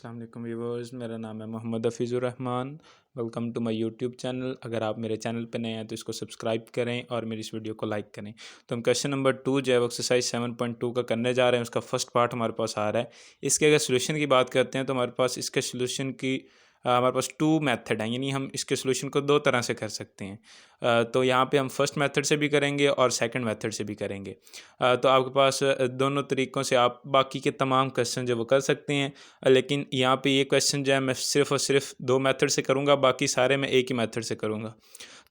अस्सलाम वालेकुम व्यूवर्स, मेरा नाम है Mohammad Hafizur Rahman. Welcome to my YouTube channel. अगर आप मेरे चैनल पर नए हैं तो इसको सब्सक्राइब करें और मेरी इस वीडियो को लाइक करें। तो हम क्वेश्चन नंबर 2 जो है वो एक्सरसाइज 7.2 का करने जा रहे हैं। उसका फर्स्ट पार्ट हमारे पास आ रहा है। इसके अगर सोल्यूशन की बात करते हैं तो हमारे पास इसके सोल्यूशन की हमारे पास 2 मेथड हैं, यानी हम इसके सोल्यूशन को 2 तरह से कर सकते हैं। तो यहाँ पे हम फर्स्ट मेथड से भी करेंगे और सेकंड मेथड से भी करेंगे। तो आपके पास दोनों तरीक़ों से आप बाकी के तमाम क्वेश्चन जो वो कर सकते हैं। लेकिन यहाँ पे ये क्वेश्चन जो है मैं सिर्फ़ और सिर्फ 2 मेथड से करूँगा, बाकी सारे मैं एक ही मेथड से करूँगा।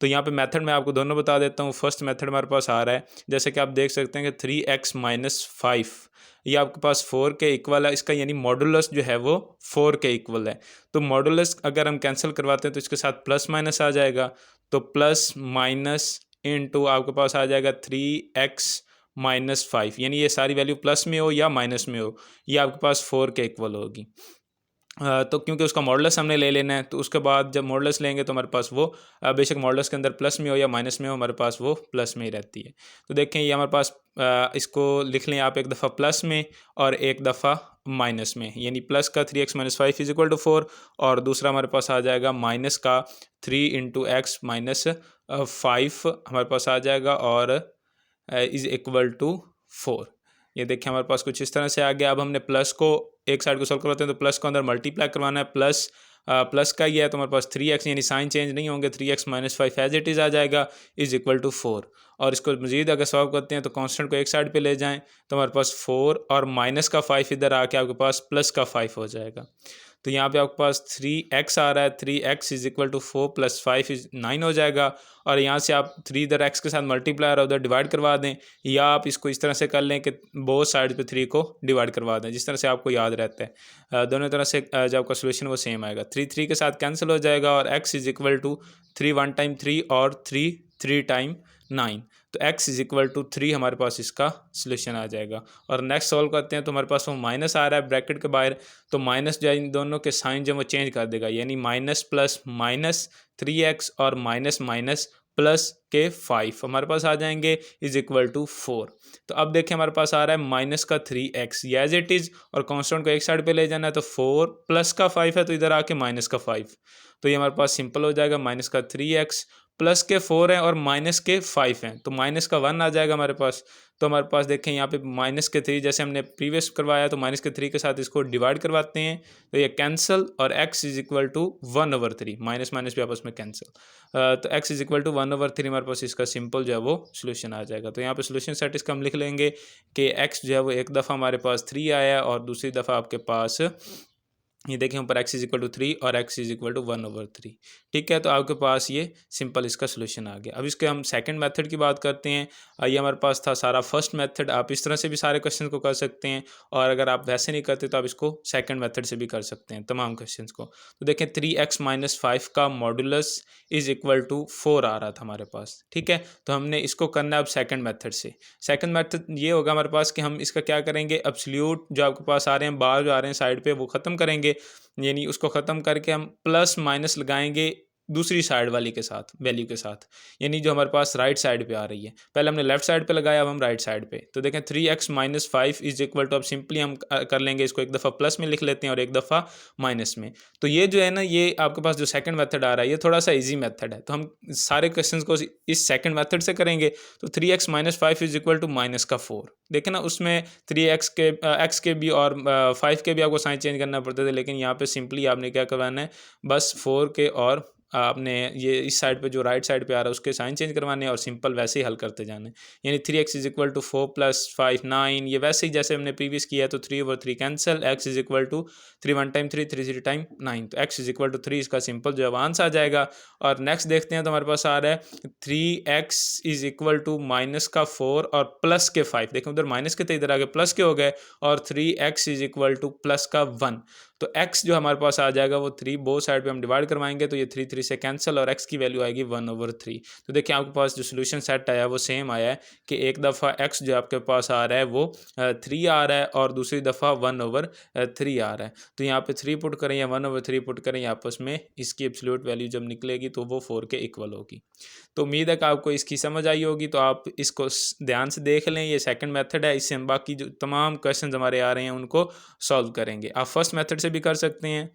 तो यहाँ पे मेथड मैं आपको दोनों बता देता हूँ। फर्स्ट मेथड हमारे पास आ रहा है, जैसे कि आप देख सकते हैं कि 3x माइनस 5 ये आपके पास 4 के इक्वल है। इसका यानी मॉडुलस जो है वो 4 के इक्वल है। तो मॉडुलस अगर हम कैंसिल करवाते हैं तो इसके साथ प्लस माइनस आ जाएगा। तो प्लस माइनस इनटू आपके पास आ जाएगा 3x माइनस 5, यानी ये सारी वैल्यू प्लस में हो या माइनस में हो, ये आपके पास 4 के इक्वल होगी। तो क्योंकि उसका मॉडुलस हमने ले लेना है, तो उसके बाद जब मॉडुलस लेंगे तो हमारे पास वो बेशक मॉडुलस के अंदर प्लस में हो या माइनस में हो, हमारे पास वो प्लस में ही रहती है। तो देखें ये हमारे पास इसको लिख लें आप एक दफ़ा प्लस में और एक दफ़ा माइनस में, यानी प्लस का 3x minus 5 is equal to 4 और दूसरा हमारे पास आ जाएगा माइनस का 3 इंटू एक्स माइनस 5 हमारे पास आ जाएगा और इज़ इक्वल टू 4। ये देखिए हमारे पास कुछ इस तरह से आ गया। अब हमने प्लस को एक साइड को सॉल्व करवाते हैं तो प्लस को अंदर मल्टीप्लाई करवाना है। प्लस का ही है तो हमारे पास 3x यानी साइन चेंज नहीं होंगे, 3x minus 5 as it is आ जाएगा इज़ इक्वल टू 4। और इसको मज़ीद अगर सॉल्व करते हैं तो कांस्टेंट को एक साइड पे ले जाएं तो हमारे पास 4 और माइनस का 5 इधर आके आपके पास प्लस का 5 हो जाएगा। तो यहाँ पे आपके पास 3x आ रहा है, 3x is equal to 4 plus 5 is 9 हो जाएगा। और यहाँ से आप 3 इधर x के साथ मल्टीप्लाई और उधर डिवाइड करवा दें, या आप इसको इस तरह से कर लें कि बोथ साइड पे 3 को डिवाइड करवा दें, जिस तरह से आपको याद रहता है। दोनों तरह से जो आपका सोल्यूशन वो सेम आएगा। 3 के साथ कैंसिल हो जाएगा और x is equal to 3 1 time 3 और 3 3 टाइम 9। तो x इज इक्वल टू 3 हमारे पास इसका सोल्यूशन आ जाएगा। और नेक्स्ट सॉल्व करते हैं तो हमारे पास वो माइनस आ रहा है ब्रैकेट के बाहर, तो माइनस जो है इन दोनों के साइन जो वो चेंज कर देगा, यानी माइनस प्लस माइनस 3x और माइनस माइनस प्लस के 5 हमारे पास आ जाएंगे इज इक्वल टू 4। तो अब देखिए हमारे पास आ रहा है माइनस का 3x ये एज इट इज़, और कांस्टेंट को एक साइड पे ले जाना है तो 4 प्लस का 5 है तो इधर आके माइनस का 5। तो ये हमारे पास सिंपल हो जाएगा, माइनस का 3x प्लस के 4 हैं और माइनस के 5 हैं, तो माइनस का 1 आ जाएगा हमारे पास। तो हमारे पास देखें यहाँ पे माइनस के 3 जैसे हमने प्रीवियस करवाया, तो माइनस के 3 के साथ इसको डिवाइड करवाते हैं तो ये कैंसिल और x is equal to 1/3, minus minus भी आपस में कैंसिल। तो x इज इक्वल टू 1/3 हमारे पास इसका सिंपल जो है वो सोल्यूशन आ जाएगा। तो यहाँ पे सोल्यूशन सेट इसका हम लिख लेंगे कि x जो है वो एक दफ़ा हमारे पास 3 आया और दूसरी दफ़ा आपके पास ये देखें ऊपर x इज इक्वल टू 3 और x इज इक्वल टू 1/3। ठीक है, तो आपके पास ये सिंपल इसका सोल्यूशन आ गया। अब इसके हम सेकंड मेथड की बात करते हैं। ये हमारे पास था सारा फर्स्ट मेथड। आप इस तरह से भी सारे क्वेश्चन को कर सकते हैं, और अगर आप वैसे नहीं करते तो आप इसको सेकंड मेथड से भी कर सकते हैं तमाम क्वेश्चन को। तो देखें 3x माइनस 5 का मॉडुलस इज इक्वल टू 4 आ रहा था हमारे पास। ठीक है, तो हमने इसको करना है अब सेकंड मेथड से। सेकंड मेथड ये होगा हमारे पास कि हम इसका क्या करेंगे, एब्सोल्यूट जो आपके पास आ रहे हैं बार जो आ रहे हैं साइड पे वो ख़त्म करेंगे, यानी उसको ख़त्म करके हम प्लस माइनस लगाएंगे दूसरी साइड वाली के साथ, वैल्यू के साथ, यानी जो हमारे पास राइट साइड पे आ रही है। पहले हमने लेफ्ट साइड पे लगाया, अब हम राइट साइड पे। तो देखें 3x minus 5 is equal to, अब सिंपली हम कर लेंगे इसको, एक दफ़ा प्लस में लिख लेते हैं और एक दफ़ा माइनस में। तो ये जो है ना, ये आपके पास जो सेकंड मेथड आ रहा है ये थोड़ा सा ईजी मेथड है, तो हम सारे क्वेश्चन को इस सेकंड मेथड से करेंगे। तो 3x minus 5 is equal to minus का 4। देखें ना, उसमें 3x के x के भी और 5 के भी आपको साइन चेंज करना पड़ते थे, लेकिन यहाँ पे सिंपली आपने क्या करवाना है, बस 4 के और आपने ये इस साइड पे जो राइट साइड पे आ रहा है उसके साइन चेंज करवाने हैं और सिंपल वैसे ही हल करते जाने। यानी 3x is equal to 4 plus 5 9, ये वैसे ही जैसे हमने प्रीवियस किया है। तो 3/3 cancel, x is equal to 3 1 time 3 3 3 time 9, तो x इज इक्वल टू 3 इसका सिंपल जो आंसर आ जाएगा। और नेक्स्ट देखते हैं, तो हमारे पास आ रहा है 3x is equal to minus का 4 और प्लस के 5। देखें उधर माइनस के थे, इधर आगे प्लस के हो गए, और 3x is equal two plus का 1। तो x जो हमारे पास आ जाएगा वो 3 बोथ साइड पे हम डिवाइड करवाएंगे, तो ये 3 3 से कैंसिल और x की वैल्यू आएगी 1/3। तो देखिए आपके पास जो सोल्यूशन सेट आया है वो सेम आया है कि एक दफ़ा x जो आपके पास आ रहा है वो 3 आ रहा है और दूसरी दफ़ा 1/3 आ रहा है। तो यहाँ पे 3 पुट करें या 1/3 पुट करें, आपस में इसकी एब्सोल्यूट वैल्यू जब निकलेगी तो वो 4 के इक्वल होगी। तो उम्मीद है कि आपको इसकी समझ आई होगी। तो आप इसको ध्यान से देख लें, ये सेकंड मेथड है, इससे हम बाकी जो तमाम क्वेश्चन हमारे आ रहे हैं उनको सॉल्व करेंगे। आप फर्स्ट मेथड से भी कर सकते हैं।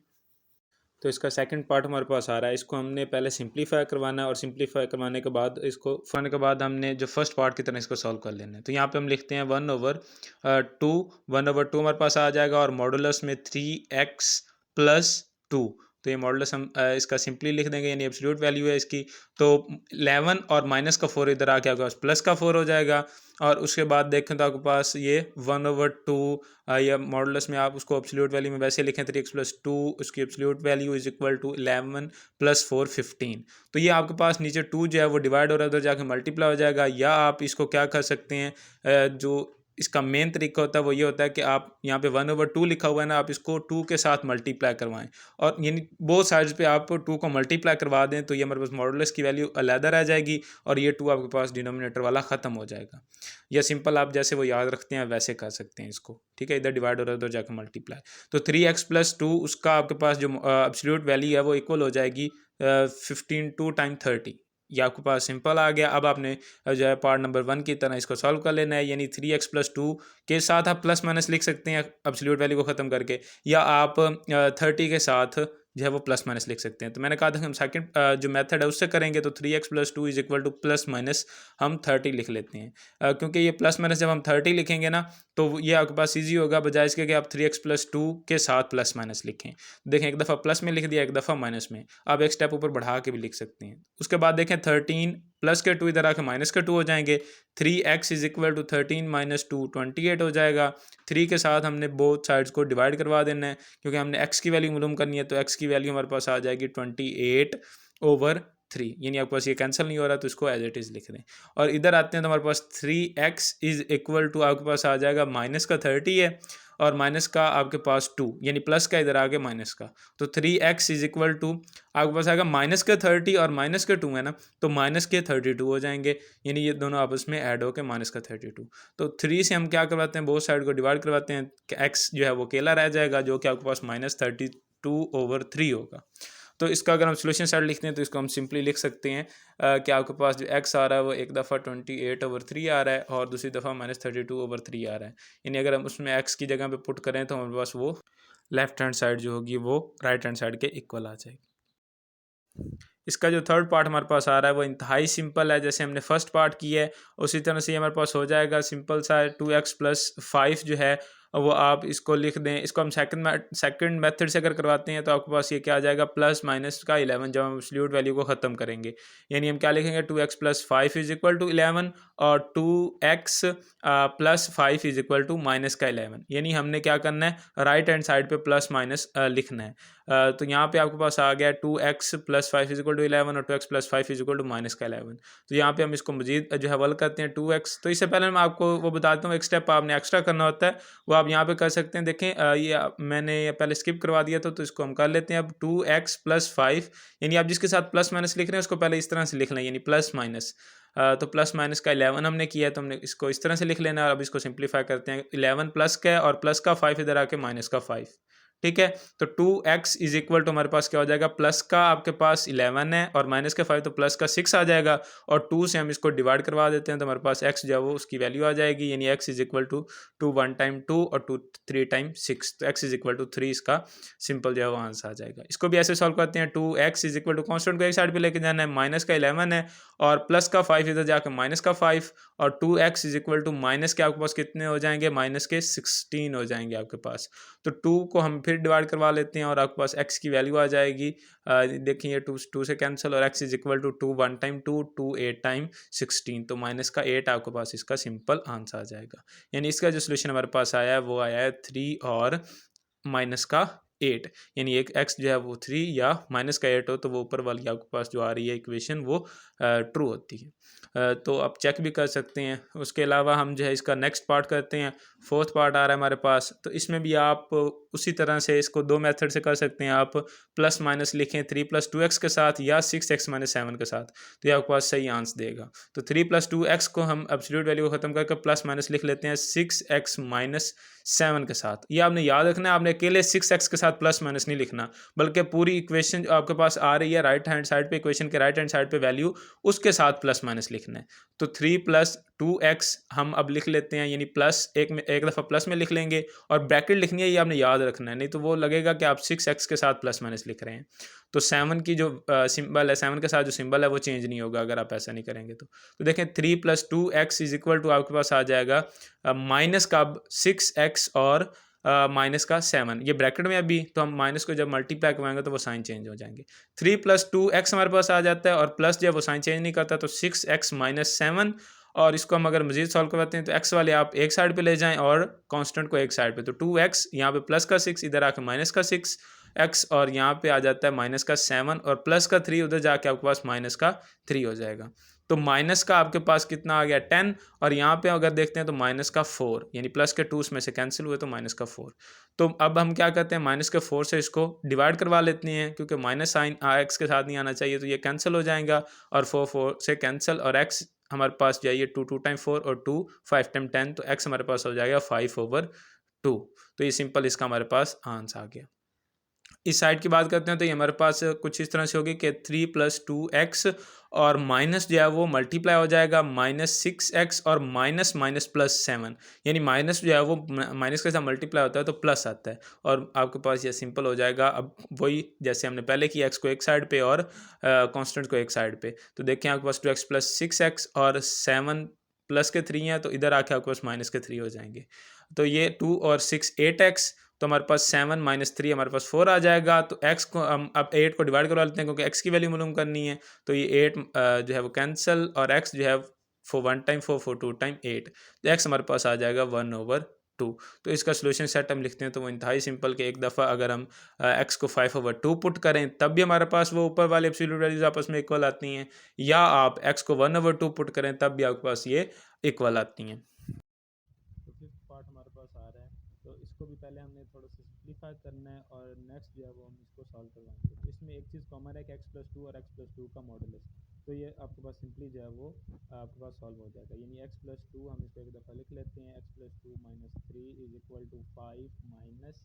तो इसका सेकंड पार्ट हमारे पास आ रहा है, इसको हमने पहले सिंप्लीफाई करवाना है और सिंप्लीफाई करवाने के बाद इसको करने के बाद हमने जो फर्स्ट पार्ट की तरह इसको सॉल्व कर लेना है। तो यहाँ पे हम लिखते हैं 1/2 1/2 हमारे पास आ जाएगा और मॉडुलस में 3x+2। तो ये मॉडुलस हम इसका सिंपली लिख देंगे, यानी एब्सोल्यूट वैल्यू है इसकी। तो 11 और माइनस का 4 इधर आके आपके पास प्लस का 4 हो जाएगा। और उसके बाद देखें तो आपके पास ये 1/2 या मॉडुलस में आप उसको एब्सोल्यूट वैल्यू में वैसे लिखें 3x+2, उसकी absolute value is equal to 11 + 4 15। तो ये आपके पास नीचे 2 जो है वो डिवाइड हो रहा है, उधर जाके मल्टीप्लाई हो जाएगा। या आप इसको क्या कर सकते हैं, जो इसका मेन तरीका होता है वो ये होता है कि आप यहाँ पे 1/2 लिखा हुआ है ना, आप इसको 2 के साथ मल्टीप्लाई करवाएं और यानी बोथ साइड्स पे आप 2 को मल्टीप्लाई करवा दें, तो ये हमारे पास मॉडुलस की वैल्यू अलहदा रह जाएगी और ये 2 आपके पास डिनोमिनेटर वाला ख़त्म हो जाएगा। या सिंपल आप जैसे वो याद रखते हैं वैसे कर सकते हैं इसको, ठीक है। इधर डिवाइड हो रहा है, उधर जाकर मल्टीप्लाई। तो 3x+2 उसका आपके पास जो एब्सोल्यूट वैल्यू है वो इक्वल हो जाएगी 15 2 × 30। ये आपके पास सिंपल आ गया। अब आपने जो है पार्ट नंबर 1 की तरह इसको सॉल्व कर लेना है, यानी 3x+2 के साथ आप प्लस माइनस लिख सकते हैं एब्सोल्यूट वैल्यू को ख़त्म करके, या आप 30 के साथ जो है वो प्लस माइनस लिख सकते हैं। तो मैंने कहा था कि हम सेकंड जो मेथड है उससे करेंगे, तो 3x+2 is equal two plus minus हम 30 लिख लेते हैं, क्योंकि ये प्लस माइनस जब हम 30 लिखेंगे ना तो ये आपके पास ईजी होगा, बजाय इसके कि आप 3x+2 के साथ प्लस माइनस लिखें। देखें, एक दफ़ा प्लस में लिख दिया, एक दफ़ा माइनस में। आप एक स्टेप ऊपर बढ़ा के भी लिख सकते हैं। उसके बाद देखें 13 प्लस के 2 इधर आके माइनस के 2 हो जाएंगे। 3x इज इक्वल टू 13 - 2 28 हो जाएगा। 3 के साथ हमने बोथ साइड्स को डिवाइड करवा देना है, क्योंकि हमने x की वैल्यू मालूम करनी है। तो x की वैल्यू हमारे पास आ जाएगी 28/3, यानी आपके पास ये कैंसिल नहीं हो रहा, तो इसको एज इट इज़ लिख दें। और इधर आते हैं तो हमारे पास 3x इज इक्वल टू आपके पास आ जाएगा माइनस का 30 है और माइनस का आपके पास 2, यानी प्लस का इधर आगे माइनस का। तो 3x इज इक्वल टू आपके पास आएगा माइनस का 30 और माइनस के 2 है ना, तो माइनस के 32 हो जाएंगे, यानी ये दोनों आपस में ऐड होकर माइनस का 32। तो 3 से हम क्या करवाते हैं, बोथ साइड को डिवाइड करवाते हैं कि x जो है वो अकेला रह जाएगा, जो कि आपके पास -32/3 होगा। तो इसका अगर हम सोल्यूशन साइड लिखते हैं तो इसको हम सिंपली लिख सकते हैं कि आपके पास जो x आ रहा है वो एक दफ़ा 28/3 आ रहा है और दूसरी दफ़ा -32/3 आ रहा है। यानी अगर हम उसमें x की जगह पे पुट करें तो हमारे पास वो लेफ्ट हैंड साइड जो होगी वो राइट हैंड साइड के इक्वल आ जाएगी। इसका जो थर्ड पार्ट हमारे पास आ रहा है वो इंतहाई सिंपल है, जैसे हमने फर्स्ट पार्ट किया है उसी तरह से हमारे पास हो जाएगा। सिंपल सा 2x + 5 जो है वो आप इसको लिख दें। इसको हम सेकंड मेथड से अगर करवाते हैं तो आपके पास ये क्या आ जाएगा, प्लस माइनस का 11 जब हम एब्सोल्यूट वैल्यू को ख़त्म करेंगे। यानी हम क्या लिखेंगे, 2x + 5 इज इक्वल टू 11 और 2x + 5 is equal to minus का 11। यानी हमने क्या करना है, राइट हैंड साइड पे प्लस माइनस लिखना है। तो यहाँ पे आपके पास आ गया 2x + 5 इज इक्वल टू 11 और 2x + 5 is equal to minus का 11। तो यहाँ पे हम इसको मजीद जो है हल करते हैं 2x। तो इससे पहले मैं आपको वो बताता हूँ, एक स्टेप आपने एक्स्ट्रा करना होता है, वो आप यहाँ पे कर सकते हैं। देखें मैंने पहले स्किप करवा दिया था, तो इसको हम कर लेते हैं। अब 2x + 5, यानी आप जिसके साथ प्लस माइनस लिख रहे हैं उसको पहले इस तरह से लिख लें, यानी प्लस माइनस। तो प्लस माइनस का 11 हमने किया है, तो हमने इसको इस तरह से लिख लेना है। अब इसको सिंप्लीफाई करते हैं, 11 प्लस का है और प्लस का 5 इधर आके माइनस का 5, ठीक है। तो 2x इज इक्वल टू हमारे पास क्या हो जाएगा, प्लस का आपके पास 11 है और माइनस का 5, तो प्लस का 6 आ जाएगा और 2 से हम इसको डिवाइड करवा देते हैं, तो हमारे पास x जो है वो उसकी वैल्यू आ जाएगी, यानी x is equal to 2 1 time 2 और 2 3 टाइम 6। तो x इज इक्वल टू 3 इसका सिंपल जो है वो आंसर आ जाएगा। इसको भी ऐसे सॉल्व करते हैं। 2x is equal to constant को एक साइड पे लेके जाना है, माइनस का 11 है और प्लस का 5 इधर जाकर माइनस का 5 और 2x is equal to minus के आपके पास कितने हो जाएंगे, माइनस के 16 हो जाएंगे आपके पास। तो 2 को हम फिर डिवाइड करवा लेते हैं और आपके पास x की वैल्यू आ जाएगी। देखिए ये 2 से कैंसिल और x is equal to 2 1 time 2 2 8 time 16, तो माइनस का 8 आपके पास इसका सिंपल आंसर आ जाएगा। यानी इसका जो सोल्यूशन हमारे पास आया है वो आया है 3 और माइनस का 8, यानी एक x जो है वो 3 या माइनस का 8 हो तो वो ऊपर वाली आपके पास जो आ रही है इक्वेशन वो ट्रू होती है। तो आप चेक भी कर सकते हैं। उसके अलावा हम जो है इसका नेक्स्ट पार्ट करते हैं। फोर्थ पार्ट आ रहा है हमारे पास, तो इसमें भी आप उसी तरह से इसको 2 मेथड से कर सकते हैं। आप प्लस माइनस लिखें 3 + 2x के साथ या 6x - 7 के साथ, तो ये आपके पास सही आंसर देगा। तो 3 + 2x को हम एब्सोल्यूट वैल्यू को ख़त्म करके प्लस माइनस लिख लेते हैं 6x - 7 के साथ। ये आपने याद रखना है, आपने अकेले 6x के साथ प्लस माइनस नहीं लिखना, बल्कि पूरी इक्वेशन जो आपके पास आ रही है राइट हैंड साइड पे, इक्वेशन के राइट हैंड साइड पे वैल्यू उसके साथ प्लस माइनस लिखना है। तो 3 + 2x हम अब लिख लेते हैं, यानी प्लस एक दफ़ा प्लस में लिख लेंगे, और ब्रैकेट लिखनी है, ये आपने याद रखना है, नहीं तो वो लगेगा कि आप 6x के साथ प्लस माइनस लिख रहे हैं। तो 7 की जो सिंबल है, 7 के साथ जो सिंबल है वो चेंज नहीं होगा अगर आप ऐसा नहीं करेंगे तो देखें 3 + 2x इज इक्वल टू आपके पास आ जाएगा माइनस का अब 6x और माइनस का 7, ये ब्रैकेट में अभी, तो हम माइनस को जब मल्टीप्लाई करवाएंगे तो वो साइन चेंज हो जाएंगे। 3 + 2x हमारे पास आ जाता है, और प्लस जब वो साइन चेंज नहीं करता तो 6x - 7, और इसको हम अगर मजीद सॉल्व करवाते हैं तो x वाले आप एक साइड पे ले जाएं और कांस्टेंट को एक साइड पे, तो 2x यहाँ पे प्लस का 6 इधर आके माइनस का 6x, और यहाँ पे आ जाता है माइनस का 7 और प्लस का 3 उधर जाके आपके पास माइनस का 3 हो जाएगा। तो माइनस का आपके पास कितना आ गया 10, और यहाँ पे अगर देखते हैं तो माइनस का 4, यानी प्लस के 2 में से कैंसिल हुए तो माइनस का 4। तो अब हम क्या करते हैं, माइनस के 4 से इसको डिवाइड करवा लेते हैं, क्योंकि माइनस साइन x के साथ नहीं आना चाहिए, तो ये कैंसिल हो जाएगा, और 4 से कैंसिल, और x हमारे पास जाइए 2 टाइम 4 और 2 5 टाइम 10, तो x हमारे पास हो जाएगा 5/2। तो ये सिंपल इसका हमारे पास आंसर आ गया। इस साइड की बात करते हैं तो ये हमारे पास कुछ इस तरह से होगी कि 3 + 2x, और माइनस जो है वो मल्टीप्लाई हो जाएगा -6x और माइनस +7, यानी माइनस जो है वो माइनस के साथ मल्टीप्लाई होता है तो प्लस आता है, और आपके पास ये सिंपल हो जाएगा। अब वही जैसे हमने पहले किया, x को एक साइड पे और कांस्टेंट को एक साइड पे, तो देखिए आपके पास 2x + 6x और 7 प्लस के 3 हैं, तो इधर आके आपके पास माइनस के 3 हो जाएंगे। तो ये 2 और 6 8x, तो हमारे पास 7 - 3 हमारे पास 4 आ जाएगा। तो x को हम अब 8 को डिवाइड करवा लेते हैं, क्योंकि x की वैल्यू मालूम करनी है, तो ये 8 जो है वो कैंसिल, और x जो है 1 टाइम 4 2 टाइम 8, तो x हमारे पास आ जाएगा 1/2। तो इसका सोल्यूशन सेट हम लिखते हैं तो वो इंतहाई सिंपल कि एक दफ़ा अगर हम x को 5/2 पुट करें तब भी हमारे पास वो ऊपर वाले एब्सोल्यूट वैल्यूज आपस में इक्वल आती हैं, या आप x को 1/2 पुट करें तब भी आपके पास ये इक्वल आती हैं। तो फिफ्थ पार्ट हमारे पास आ रहा है, तो इसको भी पहले हमने थोड़ा सा सिंप्लीफाई करना है, और नेक्स्ट जो है वो हम इसको सॉल्व करवाएंगे। तो इसमें एक चीज़ कॉमन है कि x + 2 और x + 2 का मॉडुलस, तो ये आपके पास सिंपली जो है वो आपके पास सॉल्व हो जाएगा, यानी x + 2 हम इसको एक दफ़ा लिख लेते हैं, x + 2 - 3 is equal to 5 minus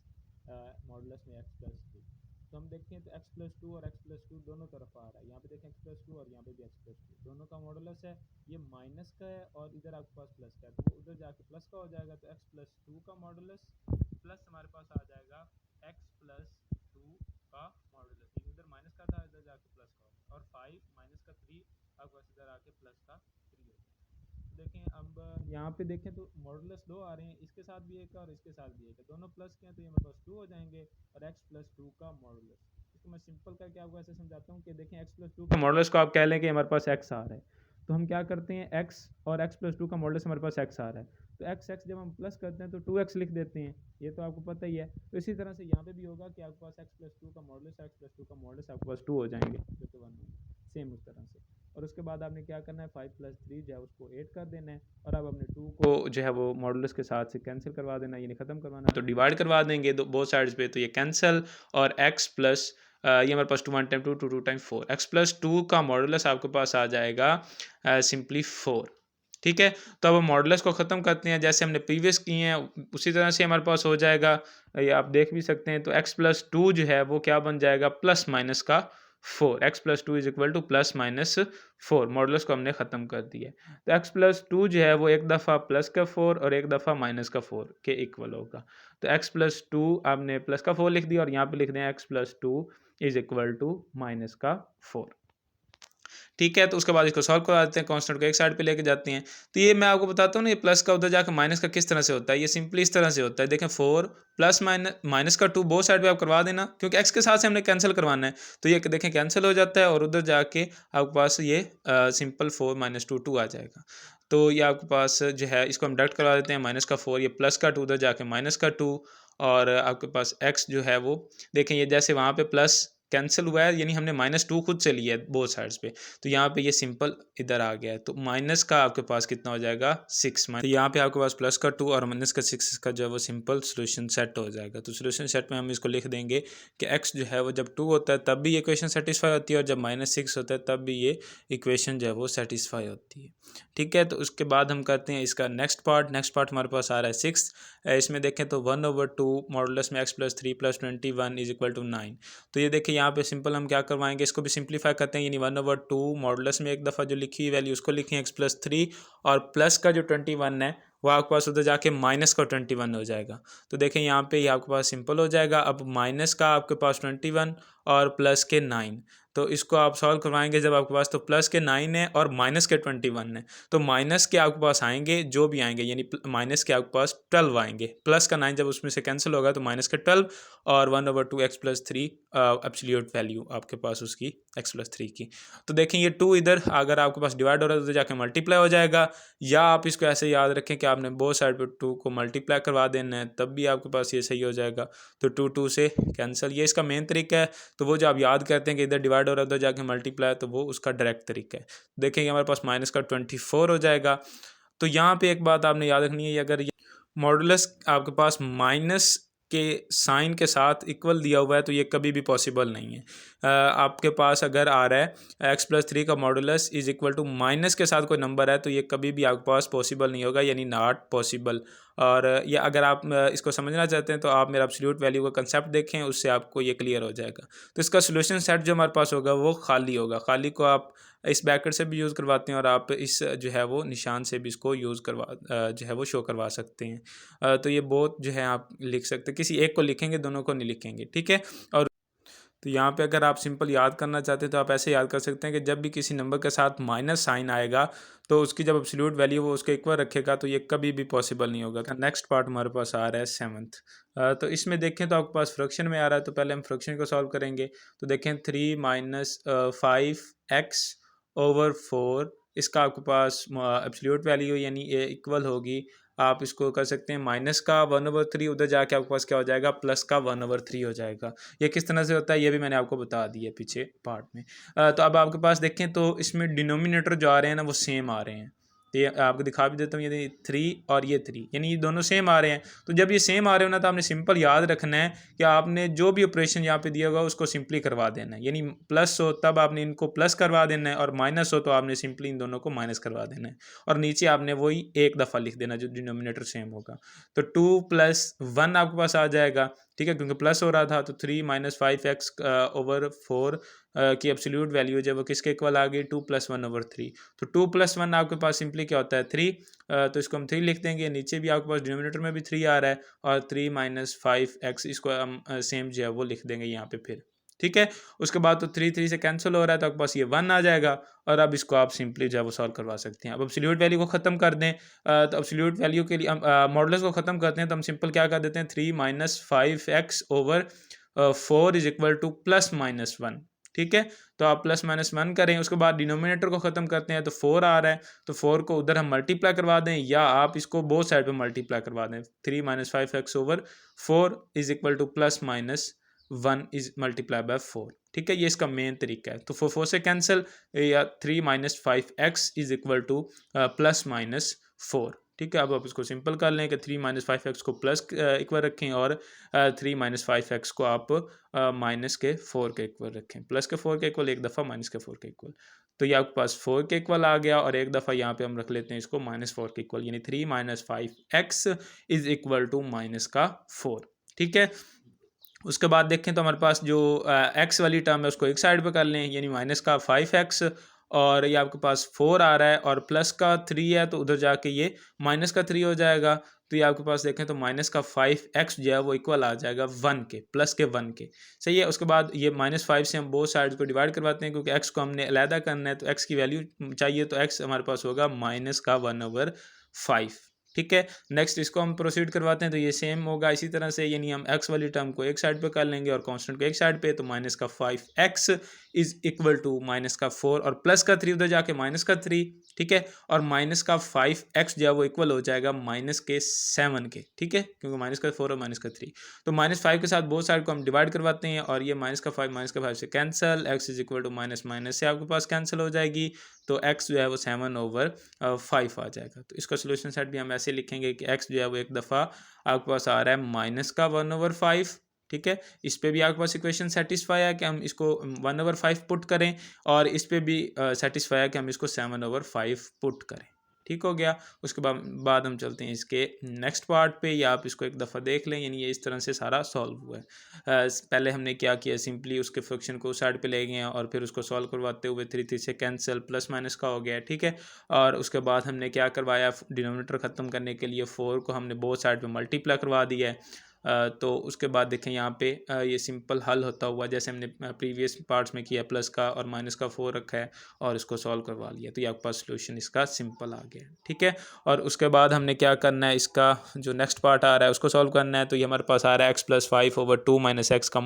modulus में x + 2। तो हम देखते हैं तो x + 2 और x + 2 दोनों तरफ आ रहा है, यहाँ पे देखें x + 2 और यहाँ पे भी x + 2 दोनों का मॉडुलस है, ये माइनस का है और इधर आपके पास प्लस का है, तो उधर जाके प्लस का हो जाएगा, तो x + 2 का मॉडुलस प्लस हमारे पास आ जाएगा x + 2 का मॉडुलस, इधर माइनस का था, इधर जाके प्लस का होगा, और 5 माइनस का 3 आपके पास इधर आके प्लस का 3 होगा। देखें अब यहाँ पे देखें तो मॉडुलस 2 आ रहे हैं, इसके साथ भी एक है और इसके साथ भी एक है, दोनों प्लस के हैं, तो ये मेरे पास 2 हो जाएंगे, और x + 2 का मॉडुलस, इसको मैं सिंपल करके आपको ऐसे समझाता हूँ कि देखें x + 2 का मॉडुलस को आप कह लें कि हमारे पास x आ रहा है, तो हम क्या करते हैं x और x + 2 का मॉडुलस हमारे पास x आ रहा है, तो x जब हम प्लस करते हैं तो 2x लिख देते हैं, ये तो आपको पता ही है। तो इसी तरह से यहाँ पे भी होगा कि आपके पास x + 2 का मॉडुलस आपके पास 2 हो जाएंगे, जो कि 1 होंगे, सेम उस तरह से। और उसके बाद आपने क्या करना है, 5 + 3 जो है उसको 8 कर देना है, और अब अपने 2 को जो है वो मॉडुलस के साथ से कैंसिल करवा देना है, यानी ख़त्म करवाना है, तो डिवाइड करवा देंगे बोथ साइड्स पे, तो ये कैंसिल, और x प्लस ये हमारे पास 2 1 टाइम 2 2 2 टाइम 4, x + 2 का मॉडुलस आपके पास आ जाएगा सिंपली 4। ठीक है, तो अब हम मॉडुलस को ख़त्म करते हैं जैसे हमने प्रीवियस किए हैं उसी तरह से हमारे पास हो जाएगा, ये आप देख भी सकते हैं। तो x + 2 जो है वो क्या बन जाएगा, प्लस माइनस का 4, x + 2 is equal to +-4, modulus को हमने ख़त्म कर दिया। तो x + 2 जो है वो एक दफ़ा प्लस का 4 और एक दफ़ा माइनस का 4 के इक्वल होगा। तो x + 2 आपने प्लस का 4 लिख दिया, और यहाँ पे लिख दें x + 2 is equal to minus का 4। ठीक है, तो उसके बाद इसको सॉल्व करवा देते हैं, कांस्टेंट को एक साइड पे लेके जाते हैं। तो ये मैं आपको बताता हूँ ना, ये प्लस का उधर जाकर माइनस का किस तरह से होता है, ये सिंपली इस तरह से होता है। देखें 4 प्लस माइनस का 2 बोथ साइड पे आप करवा देना, क्योंकि x के साथ से हमने कैंसिल करवाना है, तो ये देखें कैंसिल हो जाता है, और उधर जाके आपके पास ये सिंपल 4 - 2 2 आ जाएगा। तो ये आपके पास जो है इसको हम डिडक्ट करवा देते हैं, माइनस का 4 ये प्लस का 2 उधर जाके माइनस का 2, और आपके पास x जो है वो देखें ये जैसे वहाँ पे प्लस कैंसिल हुआ है, यानी हमने -2 खुद से लिया है बोथ साइड्स पे, तो यहाँ पे ये सिंपल इधर आ गया है, तो माइनस का आपके पास कितना हो जाएगा 6, तो यहाँ पे आपके पास प्लस का 2 और माइनस का 6 का जो है वो सिंपल सोल्यूशन सेट हो जाएगा। तो सोल्यूशन सेट में हम इसको लिख देंगे कि x जो है वो जब 2 होता है तब भी ये इक्वेशन सेटिस्फाई होती है, और जब -6 होता है तब भी ये इक्वेशन जो है वो सेटिस्फाई होती है। ठीक है, तो उसके बाद हम करते हैं इसका नेक्स्ट पार्ट हमारे पास आ रहा है 6। इसमें देखें तो 1/2 मॉडुलस में x + 3 + 21 इज इक्वल टू 9। तो ये देखिए यहाँ पे सिंपल हम क्या करवाएंगे, इसको भी सिंप्लीफाई करते हैं, यानी 1/2 मॉडुलस में एक दफ़ा जो लिखी हुई वैल्यू उसको लिखें x+3, और प्लस का जो 21 है वो आपके पास उधर जाके माइनस का 21 हो जाएगा। तो देखें यहाँ पे ये आपके पास सिंपल हो जाएगा। अब माइनस का आपके पास 21 और प्लस के 9, तो इसको आप सॉल्व करवाएंगे जब आपके पास, तो प्लस के 9 है और माइनस के 21 है, तो माइनस के आपके पास आएंगे जो भी आएंगे, यानी माइनस के आपके पास 12 आएंगे, प्लस का 9 जब उसमें से कैंसिल होगा तो माइनस के 12 और 1/2 x+3 एब्सोल्यूट वैल्यू आपके पास उसकी x+3 की। तो देखें ये 2 इधर अगर आपके पास डिवाइड हो रहा है तो जाके मल्टीप्लाई हो जाएगा, या आप इसको ऐसे याद रखें कि आपने बोथ साइड पर 2 को मल्टीप्लाई करवा देना है, तब भी आपके पास ये सही हो जाएगा। तो 2 से कैंसिल, ये इसका मेन तरीका है। तो वो जो आप याद करते हैं कि इधर डिवाइड हो रहा है उधर जाके मल्टीप्लाई, तो वो उसका डायरेक्ट तरीका है। देखेंगे हमारे पास माइनस का 24 हो जाएगा। तो यहाँ पे एक बात आपने याद रखनी है, अगर मॉडुलस आपके पास माइनस के साइन के साथ इक्वल दिया हुआ है तो ये कभी भी पॉसिबल नहीं है। आपके पास अगर आ रहा है x+3 का modulus is equal to minus के साथ कोई नंबर है तो ये कभी भी आपके पास पॉसिबल नहीं होगा, यानी नॉट पॉसिबल। और या अगर आप इसको समझना चाहते हैं तो आप मेरा एब्सोल्यूट वैल्यू का कंसेप्ट देखें, उससे आपको ये क्लियर हो जाएगा। तो इसका सोल्यूशन सेट जो हमारे पास होगा वो खाली होगा। खाली को आप इस ब्रैकेट से भी यूज़ करवाते हैं और आप इस जो है वो निशान से भी इसको यूज़ करवा जो है वो शो करवा सकते हैं। तो ये बोथ जो है आप लिख सकते हैं, किसी एक को लिखेंगे दोनों को नहीं लिखेंगे, ठीक है। और तो यहाँ पे अगर आप सिंपल याद करना चाहते हैं तो आप ऐसे याद कर सकते हैं कि जब भी किसी नंबर के साथ माइनस साइन आएगा तो उसकी जब एब्सोल्यूट वैल्यू वो उसके इक्वल रखेगा तो ये कभी भी पॉसिबल नहीं होगा। नेक्स्ट पार्ट हमारे पास आ रहा है 7th। तो इसमें देखें तो आपके पास फ्रैक्शन में आ रहा है, तो पहले हम फ्रैक्शन को सॉल्व करेंगे। तो देखें 3 - 5x/4, इसका आपके पास एब्सोल्यूट वैल्यू यानी ये इक्वल होगी, आप इसको कर सकते हैं माइनस का 1/3, उधर जाके आपके पास क्या हो जाएगा, प्लस का 1/3 हो जाएगा। ये किस तरह से होता है ये भी मैंने आपको बता दिया पीछे पार्ट में। तो अब आपके पास देखें तो इसमें डिनोमिनेटर जो आ रहे हैं ना वो सेम आ रहे हैं। तो ये आपको दिखा भी देता हूँ, ये 3 और ये 3, यानी ये दोनों सेम आ रहे हैं। तो जब ये सेम आ रहे हो ना तो आपने सिंपल याद रखना है कि आपने जो भी ऑपरेशन यहाँ पे दिया होगा उसको सिंपली करवा देना है, यानी प्लस हो तब आपने इनको प्लस करवा देना है और माइनस हो तो आपने सिंपली इन दोनों को माइनस करवा देना है, और नीचे आपने वही एक दफ़ा लिख देना जो डिनोमिनेटर सेम होगा। तो 2 + 1 आपके पास आ जाएगा, ठीक है, क्योंकि प्लस हो रहा था। तो 3 - 5x/4 की एब्सोल्यूट वैल्यू जो वो किसके इक्वल आ गई, 2 + 1/3। तो 2 + 1 आपके पास सिंपली क्या होता है 3। तो इसको हम 3 लिख देंगे, नीचे भी आपके पास डिनोमिनेटर में भी 3 आ रहा है, और 3 - 5x इसको हम सेम जो है वो लिख देंगे यहाँ पे फिर, ठीक है। उसके बाद तो 3 से कैंसिल हो रहा है तो आपके पास ये 1 आ जाएगा, और अब इसको आप सिंपली जो है वो सॉल्व करवा सकते हैं। अब एब्सोल्यूट वैल्यू को ख़त्म कर दें, तो एब्सोल्यूट वैल्यू के लिए हम मॉडुलस को ख़त्म करते हैं तो हम सिंपल क्या कर देते हैं, 3 - 5x/4 इज इक्वल टू +-1, ठीक है। तो आप +-1 करें, उसके बाद डिनोमिनेटर को ख़त्म करते हैं तो 4 आ रहा है, तो 4 को उधर हम मल्टीप्लाई करवा दें, या आप इसको बोथ साइड पे मल्टीप्लाई करवा दें। 3 - 5x/4 is equal to +-1 is multiply by 4, ठीक है। ये इसका मेन तरीका है। तो 4 से कैंसिल, या 3 - 5x इज इक्वल टू +-4, ठीक है। अब आप इसको सिंपल कर लें कि 3 - 5x को प्लस इक्वल रखें, और 3 - 5x को आप माइनस के 4 के इक्वल रखें। प्लस के 4 के इक्वल एक दफ़ा, माइनस के 4 के इक्वल। तो ये आपके पास 4 के इक्वल आ गया, और एक दफ़ा यहाँ पे हम रख लेते हैं इसको -4 के इक्वल, यानी 3 - 5x इज इक्वल टू -4, ठीक है। उसके बाद देखें तो हमारे पास जो x वाली टर्म है उसको एक साइड पे कर लें, यानी -5x, और ये आपके पास 4 आ रहा है और प्लस का 3 है तो उधर जाके ये -3 हो जाएगा। तो ये आपके पास देखें तो -5x जो है वो इक्वल आ जाएगा 1 के, प्लस के 1 के, सही है। उसके बाद ये -5 से हम बोथ साइड्स को डिवाइड करवाते हैं, क्योंकि x को हमने अलहदा करना है तो x की वैल्यू चाहिए, तो x हमारे पास होगा -1/5, ठीक है। नेक्स्ट इसको हम प्रोसीड करवाते हैं तो ये सेम होगा इसी तरह से, यानी हम x वाली टर्म को एक साइड पे कर लेंगे और कांस्टेंट को एक साइड पे, तो -5x इज इक्वल टू -4 और प्लस का 3 उधर जाके -3, ठीक है। और -5x जो है वो इक्वल हो जाएगा -7 के, ठीक है, क्योंकि -4 और -3। तो -5 के साथ बोथ साइड को हम डिवाइड करवाते हैं, और ये -5 से cancel, x is equal to minus से आपके पास कैंसिल हो जाएगी, तो x जो है वो 7/5 आ जाएगा। तो इसका सोल्यूशन सेट भी हम ऐसे लिखेंगे कि x जो है वो एक दफ़ा आपके पास आ रहा है -1/5, ठीक है। इस पे भी आपके पास इक्वेशन सेटिस्फाई है कि हम इसको 1/5 पुट करें, और इस पे भी सेटिस्फाई है कि हम इसको 7/5 पुट करें। ठीक हो गया। उसके बाद हम चलते हैं इसके नेक्स्ट पार्ट पे, या आप इसको एक दफ़ा देख लें, यानी ये इस तरह से सारा सॉल्व हुआ है। पहले हमने क्या किया, सिंपली उसके फंक्शन को उस साइड पे ले गए हैं और फिर उसको सॉल्व करवाते हुए 3 3 से कैंसिल, प्लस माइनस का हो गया, ठीक है। और उसके बाद हमने क्या करवाया, डिनोमिनेटर ख़त्म करने के लिए 4 को हमने बोथ साइड पे मल्टीप्लाई करवा दिया है। तो उसके बाद देखें यहाँ पे ये सिंपल हल होता हुआ, जैसे हमने प्रीवियस पार्ट्स में किया, प्लस का और माइनस का 4 रखा है और इसको सॉल्व करवा लिया, तो ये आपके पास सोल्यूशन इसका सिंपल आ गया, ठीक है। और उसके बाद हमने क्या करना है, इसका जो नेक्स्ट पार्ट आ रहा है उसको सॉल्व करना है। तो ये हमारे पास आ रहा है x+5/2 - x का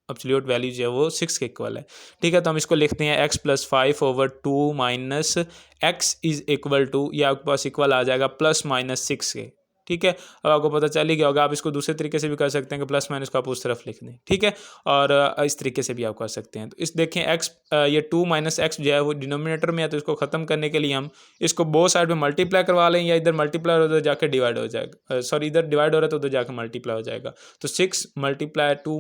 एब्सोल्यूट वैल्यू जो है वो 6 के इक्वल है, ठीक है। तो हम इसको लिखते हैं x+5/2 - x is equal to, ये आपके पास इक्वल आ जाएगा ±6 के, ठीक है। अब आपको पता चल ही गया होगा, आप इसको दूसरे तरीके से भी कर सकते हैं कि प्लस माइनस को आप उस तरफ लिख दें, ठीक है। और इस तरीके से भी आप कर सकते हैं। तो इस देखें ये 2 - x जो है वो डिनोमिनेटर में है, तो इसको ख़त्म करने के लिए हम इसको बोथ साइड में मल्टीप्लाई करवा लें, या इधर मल्टीप्लाई हो तो जाकर डिवाइड हो जाएगा, सॉरी इधर डिवाइड हो रहा है तो उधर जाकर मल्टीप्लाई हो जाएगा। तो 6 × 2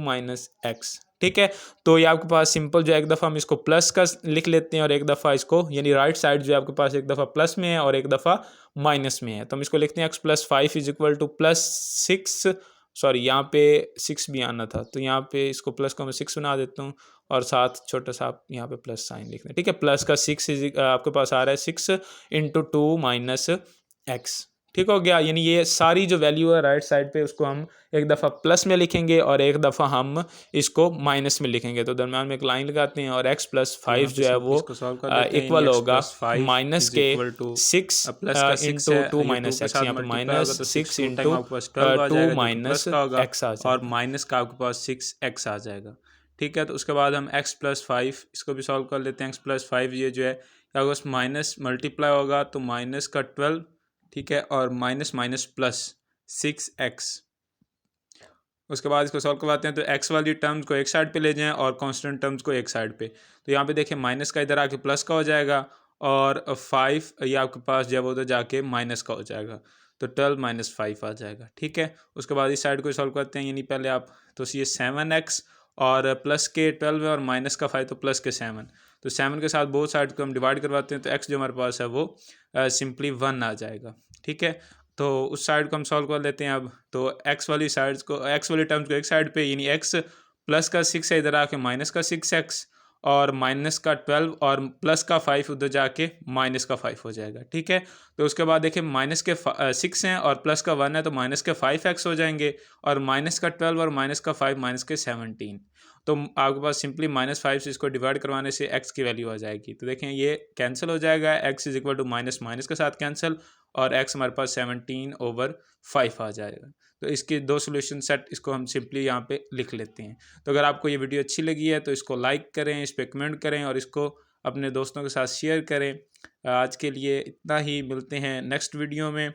- x, ठीक है। तो ये आपके पास सिंपल जो है, एक दफ़ा हम इसको प्लस का लिख लेते हैं और एक दफ़ा इसको, यानी राइट साइड जो है आपके पास एक दफ़ा प्लस में है और एक दफ़ा माइनस में है। तो हम इसको लिखते हैं x+5 is equal to +6, sorry यहाँ पे 6 भी आना था, तो यहाँ पे इसको प्लस को मैं 6 बना देता हूँ और साथ छोटा सा आप यहाँ पे प्लस साइन लिख दें, ठीक है। प्लस का 6 आपके पास आ रहा है 6 × 2 - x, ठीक हो गया। यानी ये सारी जो वैल्यू है राइट साइड पे, उसको हम एक दफ़ा प्लस में लिखेंगे और एक दफ़ा हम इसको माइनस में लिखेंगे। तो दरम्यान में एक लाइन लगाते हैं और x+5 जो है वो इक्वल होगा माइनस के 6 × 2 - x, यहाँ पे -6 × 2 - x आ जाएगा और माइनस का आपके पास 6x आ जाएगा, ठीक है। तो उसके बाद हम x+5 इसको भी सॉल्व कर लेते हैं। x+5 ये जो है अगर माइनस मल्टीप्लाई होगा तो माइनस का 12, ठीक है, और माइनस माइनस प्लस 6x। उसके बाद इसको सॉल्व करवाते हैं, तो x वाली टर्म्स को एक साइड पे ले जाएं और कांस्टेंट टर्म्स को एक साइड पे। तो यहाँ पे देखिए माइनस का इधर आके प्लस का हो जाएगा और 5 ये आपके पास जब उधर जाके माइनस का हो जाएगा, तो 12 - 5 आ जाएगा, ठीक है। उसके बाद इस साइड को सॉल्व करते हैं, यानी पहले आप तो ये 7x और प्लस के 12 है और माइनस का 5 तो प्लस के 7, तो 7 के साथ बोथ साइड को हम डिवाइड करवाते हैं, तो x जो हमारे पास है वो सिंपली 1 आ जाएगा, ठीक है। तो उस साइड को हम सॉल्व कर लेते हैं अब। तो x वाली साइड्स को, x वाली टर्म्स को एक साइड पे, यानी x प्लस का 6 है इधर आके माइनस का 6x और माइनस का 12 और प्लस का 5 उधर जाके माइनस का 5 हो जाएगा, ठीक है। तो उसके बाद देखिए माइनस के 6 हैं और प्लस का 1 है, तो माइनस के 5x हो जाएंगे और माइनस का 12 और माइनस का 5 माइनस के 17। तो आपके पास सिंपली -5 से इसको डिवाइड करवाने से x की वैल्यू आ जाएगी। तो देखें ये कैंसिल हो जाएगा, x is equal to minus minus के साथ कैंसिल और x हमारे पास 17/5 आ जाएगा। तो इसके दो सोल्यूशन सेट, इसको हम सिंपली यहाँ पे लिख लेते हैं। तो अगर आपको ये वीडियो अच्छी लगी है तो इसको लाइक करें, इस पर कमेंट करें और इसको अपने दोस्तों के साथ शेयर करें। आज के लिए इतना ही, मिलते हैं नेक्स्ट वीडियो में।